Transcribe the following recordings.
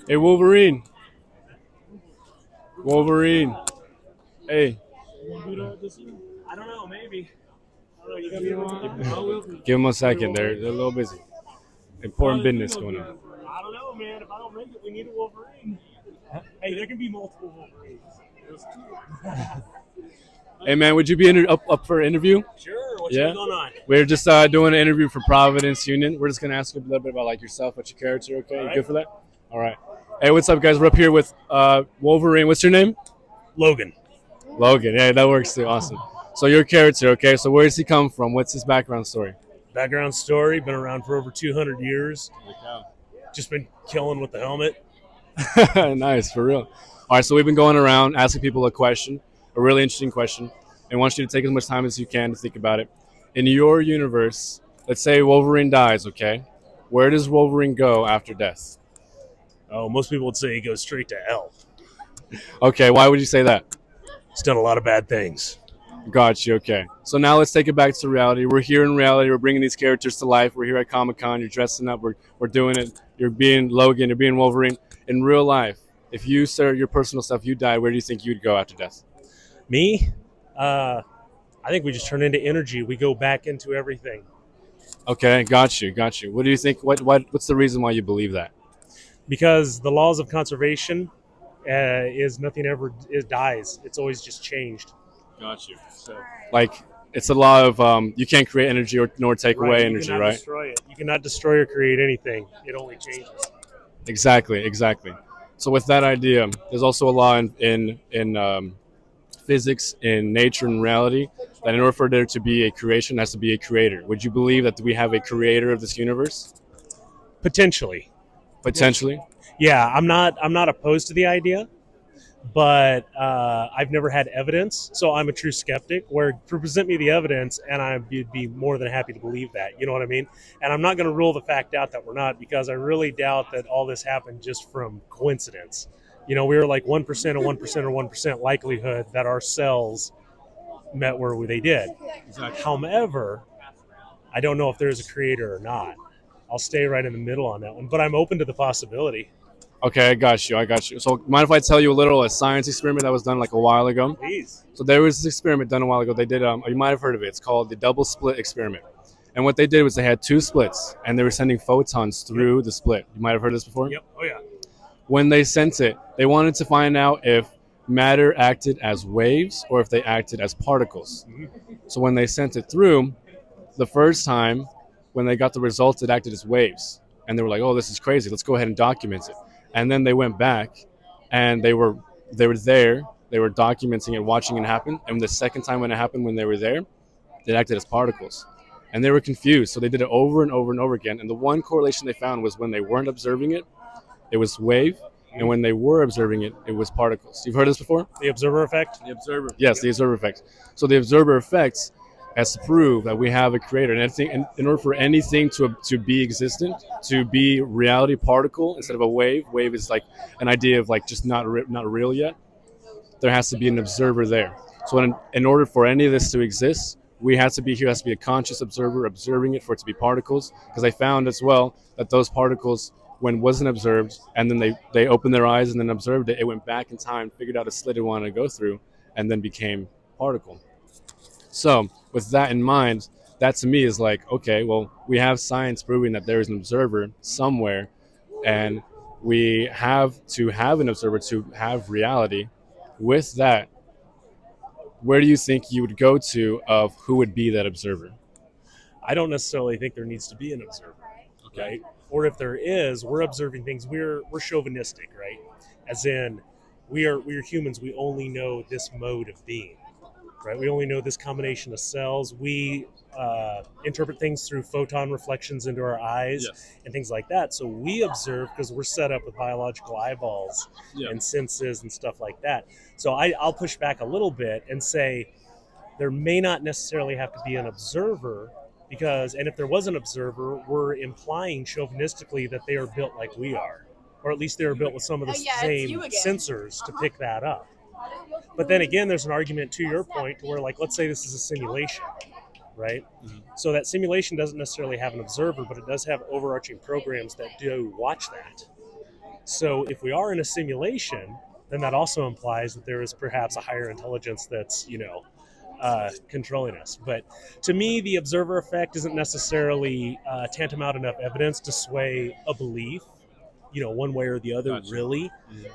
Hey, Wolverine. Wolverine. Hey. I don't know, maybe. I don't know, you gotta be able to Give them a second. They're a little busy. Important business going on. I don't know, man. If I don't make it, we need a Wolverine. Hey, there can be multiple Wolverines. Hey, man, would you be up for an interview? Sure, what's Yeah. going on? We're just doing an interview for Providence Union. We're just gonna ask you a little bit about like yourself, what's your character. Okay, you right. good for that? All right. Hey, what's up, guys? We're up here with Wolverine. What's your name? Logan. Logan. Yeah, that works too. Awesome. So your character. Okay. So where does he come from? What's his background story? Background story, been around for over 200 years. Just been killing with the helmet. Nice, for real. All right, so we've been going around asking people a question, a really interesting question, and want you to take as much time as you can to think about it. In your universe, let's say Wolverine dies, okay? Where does Wolverine go after death? Oh, most people would say he goes straight to hell. Okay, why would you say that? He's done a lot of bad things. Got you, okay. So now let's take it back to reality. We're here in reality. We're bringing these characters to life. We're here at Comic-Con. You're dressing up. We're doing it. You're being Logan. You're being Wolverine. In real life, if you, sir, your personal stuff, you died, where do you think you'd go after death? Me? I think we just turn into energy. We go back into everything. Okay, got you, got you. What do you think? What's the reason why you believe that? Because the laws of conservation is nothing ever dies. It's always just changed. Got you. So, like, it's a law of you can't create energy nor take away You energy, cannot right? destroy it. You cannot destroy or create anything. It only changes. Exactly, exactly. So with that idea, there's also a law in physics, in nature, and reality that in order for there to be a creation, there has to be a creator. Would you believe that we have a creator of this universe? Potentially. Potentially. Yeah, I'm not opposed to the idea, but I've never had evidence, so I'm a true skeptic. Where present me the evidence, and I'd be more than happy to believe that. You know what I mean? And I'm not going to rule the fact out that we're not, because I really doubt that all this happened just from coincidence. You know, we were like 1% or 1% or 1% likelihood that our cells met where they did. Exactly. However, I don't know if there's a creator or not. I'll stay right in the middle on that one, but I'm open to the possibility. Okay, I got you. I got you. So, mind if I tell you a science experiment that was done like a while ago? Please. So there was this experiment done a while ago. They did. You might have heard of it. It's called the double split experiment. And what they did was they had two splits, and they were sending photons through the split. You might have heard of this before. Yep. Oh yeah. When they sent it, they wanted to find out if matter acted as waves or if they acted as particles. So when they sent it through, the first time, when they got the results, it acted as waves, and they were like, "Oh, this is crazy. Let's go ahead and document it." And then they went back, and they were there. They were documenting it, watching it happen. And the second time when it happened, when they were there, it acted as particles, and they were confused. So they did it over and over and over again. And the one correlation they found was when they weren't observing it, it was wave, and when they were observing it, it was particles. You've heard of this before? The observer effect? The observer. Yes, the observer effect. So the observer effect has to prove that we have a creator. And in order for anything to be existent, to be reality particle instead of a wave, wave is like an idea of like just not real yet. There has to be an observer there. So in order for any of this to exist, we have to be here. Has to be a conscious observer observing it for it to be particles. Because I found as well that those particles, when wasn't observed, and then they opened their eyes and then observed it, it went back in time, figured out a slit it wanted to go through, and then became particle. So with that in mind, that to me is like, okay, well, we have science proving that there is an observer somewhere, and we have to have an observer to have reality. With that, where do you think you would go to of who would be that observer? I don't necessarily think there needs to be an observer, right? Or if there is, we're observing things. We're chauvinistic, right? As in, we're humans. We only know this mode of being, right? We only know this combination of cells. We interpret things through photon reflections into our eyes and things like that. So we observe because we're set up with biological eyeballs and senses and stuff like that. So I'll push back a little bit and say there may not necessarily have to be an observer, because, and if there was an observer, we're implying chauvinistically that they are built like we are, or at least they are built with some of the same sensors to pick that up. But then again, there's an argument to your point to where, like, let's say this is a simulation, right? Mm-hmm. So that simulation doesn't necessarily have an observer, but it does have overarching programs that do watch that. So if we are in a simulation, then that also implies that there is perhaps a higher intelligence that's, controlling us. But to me, the observer effect isn't necessarily tantamount enough evidence to sway a belief, one way or the other, Gotcha. really.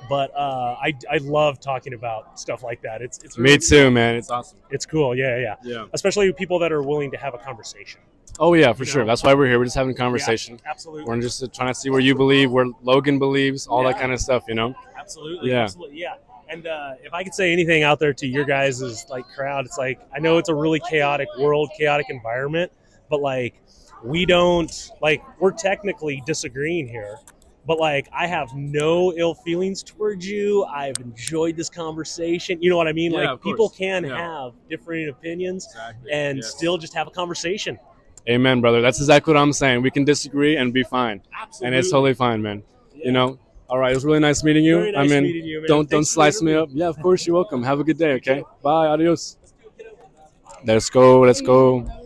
But I love talking about stuff like that. It's Me really too, cool. man. It's awesome. It's cool. Yeah. Yeah. Especially people that are willing to have a conversation. Oh yeah, for You sure. know? That's why we're here. We're just having a conversation. Yeah, absolutely. We're just trying to see where you believe, where Logan believes, all that Yeah. kind of stuff. Absolutely. Yeah. Absolutely. Yeah. And if I could say anything out there to your guys' crowd, it's like, I know it's a really chaotic world, chaotic environment, but we're technically disagreeing here, but I have no ill feelings towards you. I've enjoyed this conversation. You know what I mean? Yeah, of people course. can Yeah. have differing opinions Exactly. and Yes. still just have a conversation. Amen, brother. That's exactly what I'm saying. We can disagree and be fine. Absolutely. And it's totally fine, man. Yeah. All right. It was really nice meeting you. Very nice meeting you, man. Don't Thanks for slice me having up. Yeah, of course. You're welcome. Have a good day. Okay. too. Bye. Adios. Let's go.